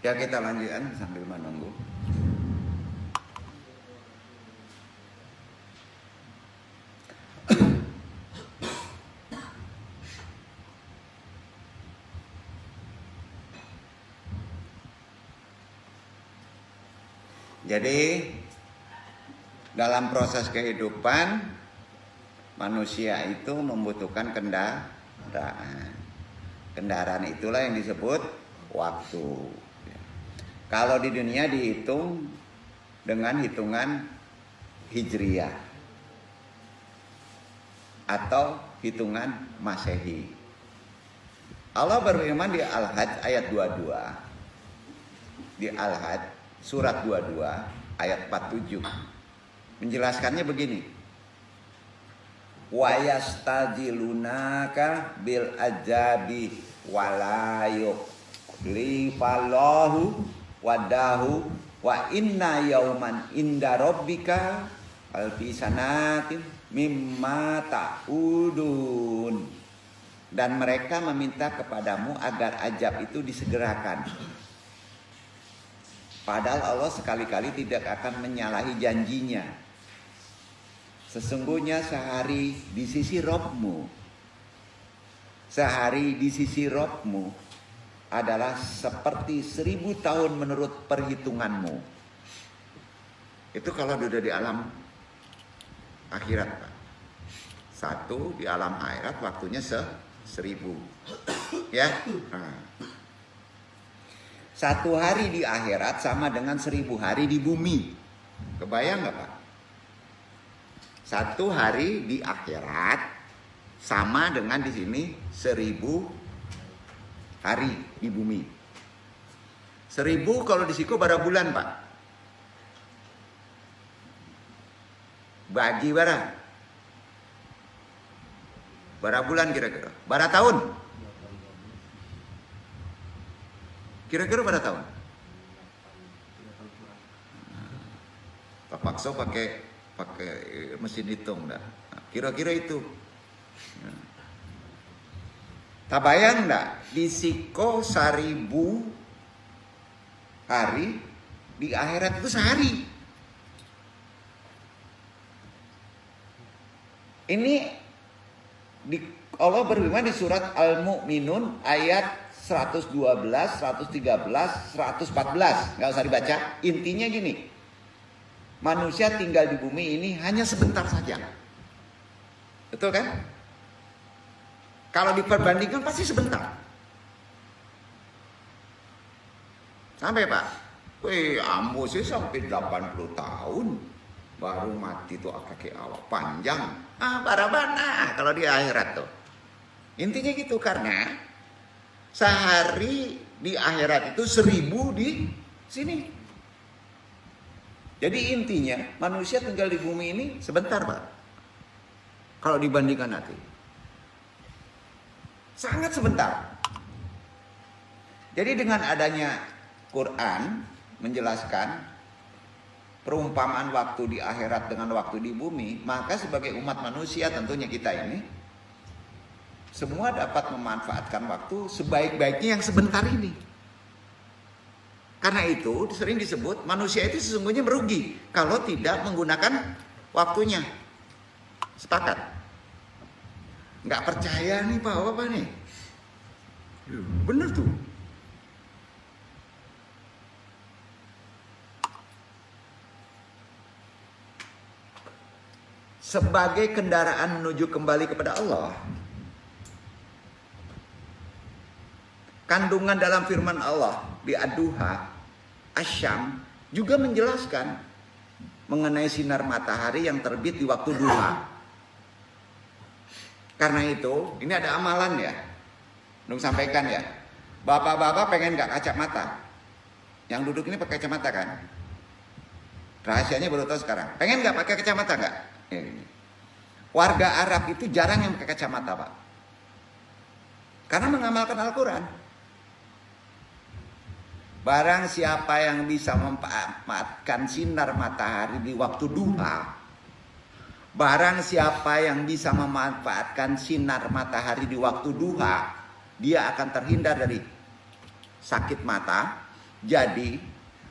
Ya kita lanjutkan sambil menunggu. Jadi dalam proses kehidupan manusia itu membutuhkan kendaraan. Kendaraan itulah yang disebut waktu. Kalau di dunia dihitung dengan hitungan Hijriyah atau hitungan Masehi. Allah berfirman di Al-Hajj ayat 22. Di Al-Hajj surat 22 ayat 47 menjelaskannya begini. Wa yastajilunaka bil ajabi walayuk lifallahu wadahu wa inna yauman inda rabbika alfi sanatin mimma ta'udun. Dan mereka meminta kepadamu agar ajab itu disegerakan. Padahal Allah sekali-kali tidak akan menyalahi janjinya. Sesungguhnya sehari di sisi Rabbmu, sehari di sisi Rabbmu adalah seperti 1000 tahun menurut perhitunganmu. Itu kalau sudah di alam akhirat, Pak. Satu di alam akhirat waktunya 1000. Ya. Nah. Satu hari di akhirat sama dengan 1000 hari di bumi. Kebayang nggak, Pak? Satu hari di akhirat sama dengan di sini 1000 hari di bumi. 1000 kalau di siku berapa bulan, Pak? Bagi berapa bulan kira-kira? Berapa tahun? Kira-kira berapa tahun? Pak Pakso pakai mesin hitung dah. Kira-kira itu. Tak bayang enggak? Di siko 1000 hari, di akhirat itu sehari. Ini Allah berfirman di surat Al-Mu'minun ayat 112, 113, 114. Nggak usah dibaca. Intinya gini. Manusia tinggal di bumi ini hanya sebentar saja. Betul kan? Kalau diperbandingkan pasti sebentar. Sampai, Pak. Wih, ambo sih sampai 80 tahun. Baru mati tuh kaki awak panjang. Barabana kalau di akhirat tuh. Intinya gitu karena sehari di akhirat itu 1000 di sini. Jadi intinya manusia tinggal di bumi ini sebentar, Pak. Kalau dibandingkan nanti. Sangat sebentar. Jadi dengan adanya Quran menjelaskan perumpamaan waktu di akhirat dengan waktu di bumi, maka sebagai umat manusia tentunya kita ini semua dapat memanfaatkan waktu sebaik-baiknya yang sebentar ini. Karena itu sering disebut manusia itu sesungguhnya merugi kalau tidak menggunakan waktunya. Sepakat? Nggak percaya nih Pak, apa nih? Bener tuh. Sebagai kendaraan menuju kembali kepada Allah, kandungan dalam firman Allah di Ad-Duha, Asy-Syams juga menjelaskan mengenai sinar matahari yang terbit di waktu duha. Karena itu, ini ada amalan ya. Nung sampaikan ya. Bapak-bapak pengen gak kacamata? Yang duduk ini pakai kacamata kan? Rahasianya baru tahu sekarang. Pengen gak pakai kacamata gak? Warga Arab itu jarang yang pakai kacamata, Pak. Karena mengamalkan Al-Quran. Barang siapa yang bisa memanfaatkan sinar matahari di waktu duha, barang siapa yang bisa memanfaatkan sinar matahari di waktu duha, dia akan terhindar dari sakit mata, Jadi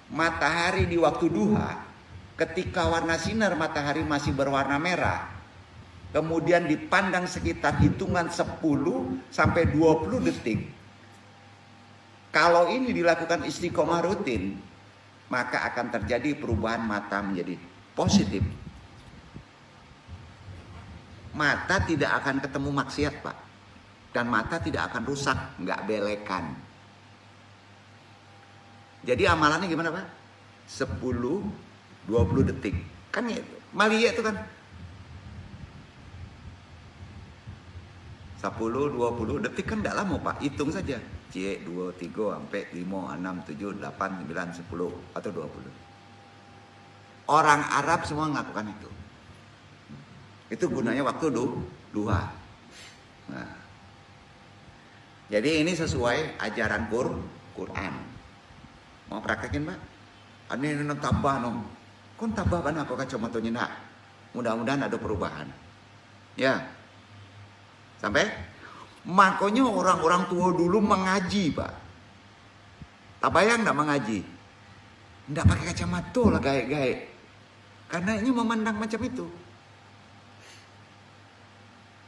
matahari di waktu duha, ketika warna sinar matahari masih berwarna merah, kemudian dipandang sekitar hitungan 10 sampai 20 detik. Kalau ini dilakukan istiqomah rutin, maka akan terjadi perubahan mata menjadi positif. Mata tidak akan ketemu maksiat, Pak. Dan mata tidak akan rusak, nggak belekan. Jadi amalannya gimana, Pak? 10, 20 detik. Kan ya, Malia itu kan 10, 20 detik kan nggak lama, Pak. Hitung saja. C, 2, 3, sampai 5, 6, 7, 8, 9, 10, atau 20. Orang Arab semua melakukan itu. Itu gunanya waktu duha. Nah, jadi ini sesuai ajaran Quran. Mau praktekin, Pak? Ini tabah nong. Kon tabah mana kok kacamatonya nak? Mudah-mudahan ada perubahan. Ya. Sampai makanya orang-orang tua dulu mengaji, Pak. Tak bayang enggak mengaji? Enggak pakai kacamata lah gaek-gaek. Karena ini memandang macam itu.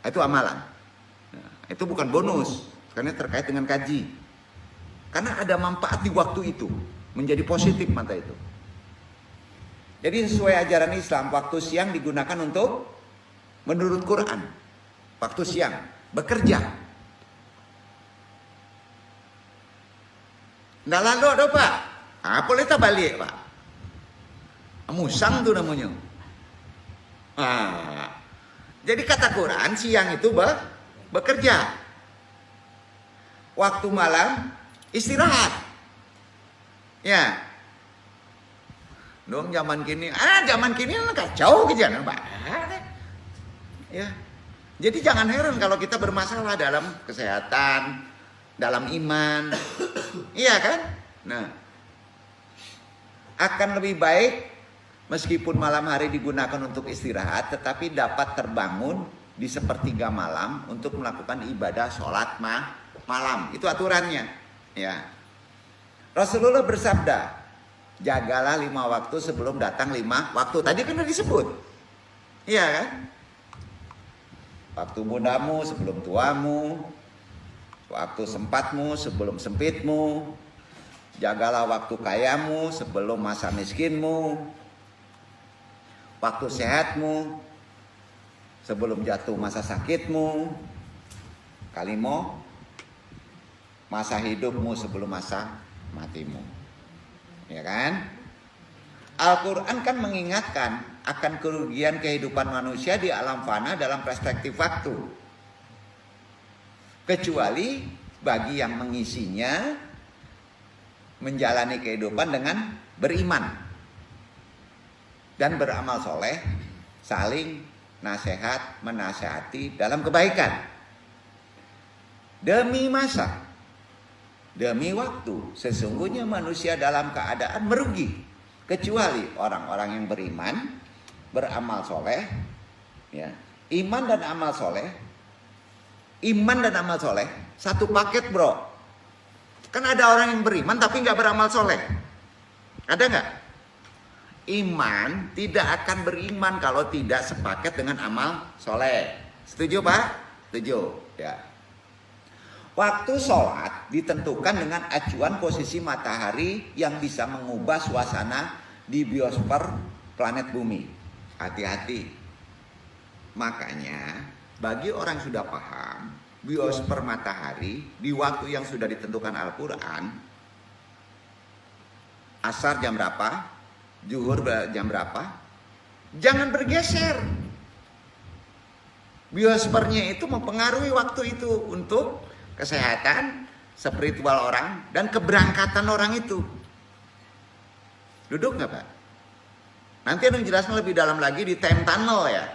Itu amalan. Nah, itu bukan bonus, karena terkait dengan kaji. Karena ada manfaat di waktu itu, menjadi positif mata itu. Jadi sesuai ajaran Islam, waktu siang digunakan untuk menurut Quran. Waktu siang bekerja. Nggak lalu ada, Pak. Boleh tak balik, Pak? Musang tuh namanya. Jadi kata Quran, siang itu bekerja. Waktu malam istirahat. Ya. Dong zaman kini, zaman kini kacau gitu ya, Pak. Ya. Jadi jangan heran kalau kita bermasalah dalam kesehatan, dalam iman. Iya kan? Nah, akan lebih baik meskipun malam hari digunakan untuk istirahat, tetapi dapat terbangun di sepertiga malam untuk melakukan ibadah sholat malam. Itu aturannya. Ya. Rasulullah bersabda, jagalah 5 waktu sebelum datang 5 waktu. Tadi kan sudah disebut. Iya kan? Waktu mudamu sebelum tuamu, waktu sempatmu sebelum sempitmu, jagalah waktu kayamu sebelum masa miskinmu, waktu sehatmu sebelum jatuh masa sakitmu, kalimo, masa hidupmu sebelum masa matimu. Ya kan? Al-Quran kan mengingatkan akan kerugian kehidupan manusia di alam fana dalam perspektif waktu. Kecuali bagi yang mengisinya menjalani kehidupan dengan beriman dan beramal soleh, saling nasihat, menasihati dalam kebaikan. Demi masa, demi waktu, sesungguhnya manusia dalam keadaan merugi. Kecuali orang-orang yang beriman, beramal soleh, ya. Iman dan amal soleh, satu paket, bro. Kan ada orang yang beriman tapi nggak beramal soleh, ada nggak? Iman tidak akan beriman kalau tidak sepaket dengan amal soleh. Setuju, Pak? Setuju, ya. Waktu sholat ditentukan dengan acuan posisi matahari yang bisa mengubah suasana di biosfer planet bumi. Hati-hati. Makanya bagi orang yang sudah paham biosfer matahari di waktu yang sudah ditentukan Al-Quran, asar jam berapa, zuhur jam berapa, jangan bergeser. Biosfernya itu mempengaruhi waktu itu untuk kesehatan spiritual orang dan keberangkatan orang itu. Duduk nggak, Pak? Nanti Anda jelaskan lebih dalam lagi di time tunnel ya.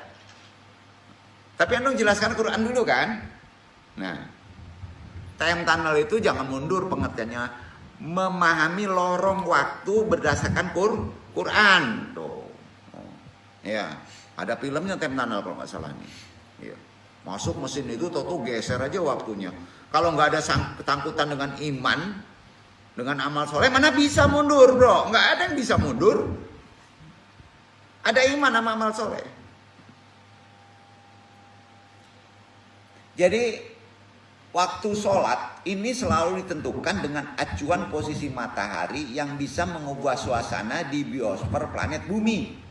Tapi Anda jelaskan Quran dulu kan? Nah, time tunnel itu jangan mundur pengertiannya, memahami lorong waktu berdasarkan Quran. Tuh. Ya, ada filmnya time tunnel kalau nggak salah nih. Ya. Masuk mesin itu tuh geser aja waktunya. Kalau nggak ada ketangkutan dengan iman, Dengan amal soleh mana bisa mundur, bro? Nggak ada yang bisa mundur. Ada iman sama amal soleh. Jadi waktu sholat ini selalu ditentukan dengan acuan posisi matahari yang bisa mengubah suasana di biosfer planet bumi.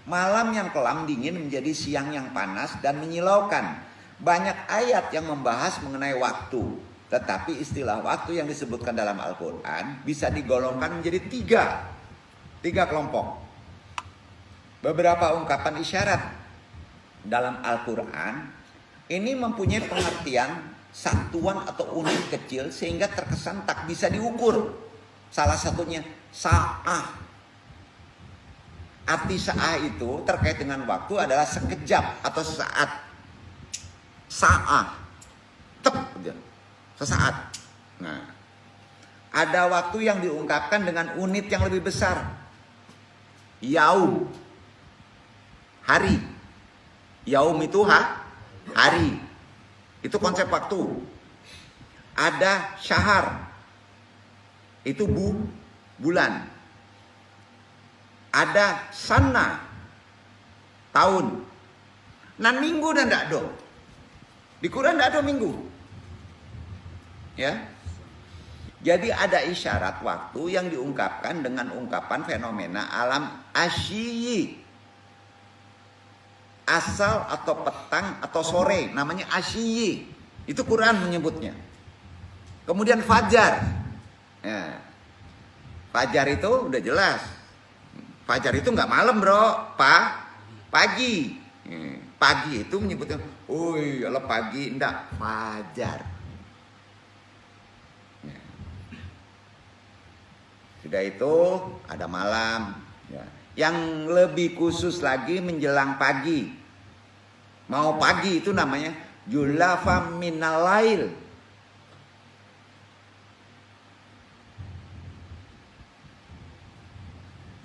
Malam yang kelam dingin menjadi siang yang panas dan menyilaukan. Banyak ayat yang membahas mengenai waktu. Tetapi istilah waktu yang disebutkan dalam Al-Quran bisa digolongkan menjadi tiga kelompok. Beberapa ungkapan isyarat dalam Al-Quran ini mempunyai pengertian satuan atau unit kecil sehingga terkesan tak bisa diukur. Salah satunya sa'ah. Arti sa'ah itu terkait dengan waktu adalah sekejap atau sesaat. Sa'ah. Sesaat. Nah, ada waktu yang diungkapkan dengan unit yang lebih besar. Yaum. Hari. Yaum itu hari. Itu konsep waktu. Ada syahar. Itu bulan. Ada sana. Tahun. Nah, minggu dan tidak ada. Di Quran tidak ada minggu. Ya. Jadi ada isyarat waktu yang diungkapkan dengan ungkapan fenomena alam asyi. Asal atau petang atau sore, namanya asyi. Itu Quran menyebutnya. Kemudian fajar. Ya. Fajar itu udah jelas. Fajar itu nggak malam, bro. Pagi. Pagi itu menyebutnya, kalau pagi enggak, fajar. Ya. Sudah itu ada malam. Ya. Yang lebih khusus lagi menjelang pagi. Mau pagi itu namanya julafa minalail.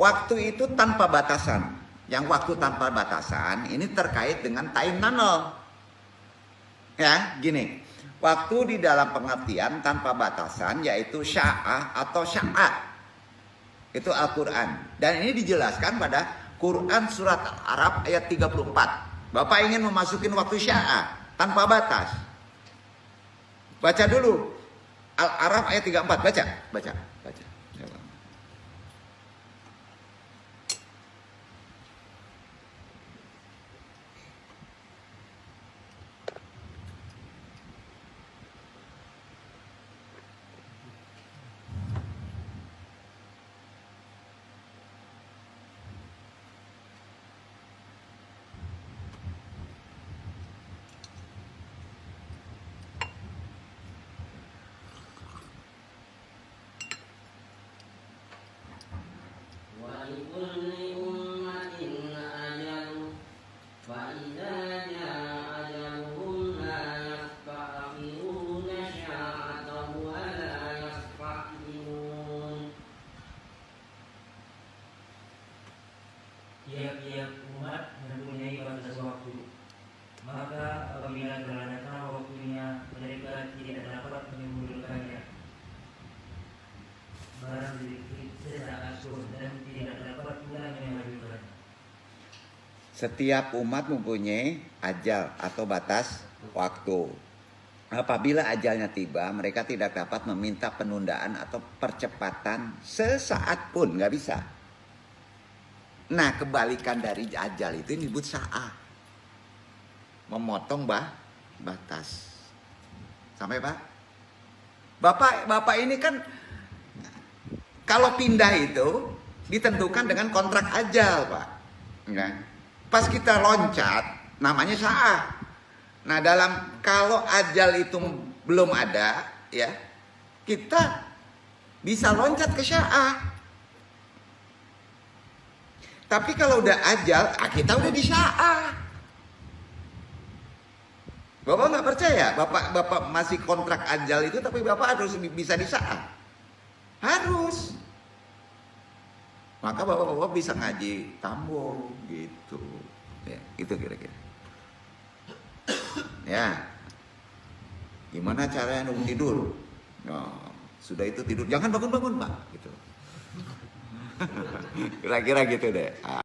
Waktu itu tanpa batasan. Yang waktu tanpa batasan ini terkait dengan time tunnel. Ya, gini. Waktu di dalam pengertian tanpa batasan yaitu sya'ah atau sya'at. Itu Al-Quran. Dan ini dijelaskan pada Quran surat Al-Araf ayat 34. Bapak ingin memasukin waktu sya'ah tanpa batas. Baca dulu. Al-Araf ayat 34. Baca. Tiap-tiap umat mempunyai batas waktu. Maka apabila telah datang waktunya, mereka tidak dapat menyempurnakannya. Barang sedikit sesaat pun dan tidak dapat pula memajukan. Setiap umat mempunyai ajal atau batas waktu. Apabila ajalnya tiba, mereka tidak dapat meminta penundaan atau percepatan sesaat pun, nggak bisa. Nah, kebalikan dari ajal itu disebut sa'ah. Memotong batas. Sampai Pak? Bapak ini kan kalau pindah itu ditentukan dengan kontrak ajal, Pak. Ya. Pas kita loncat, namanya sa'ah. Nah, kalau ajal itu belum ada, ya, kita bisa loncat ke sa'ah. Tapi kalau udah ajal, kita udah di sa'ah. Bapak nggak percaya? Bapak masih kontrak ajal itu, tapi Bapak harus bisa di sa'ah. Harus. Maka Bapak bisa ngaji tambol gitu. Ya, itu kira-kira. Ya. Gimana caranya nunggu tidur? Nah, Sudah itu tidur, jangan bangun-bangun Pak, gitu. Kira-kira gitu deh.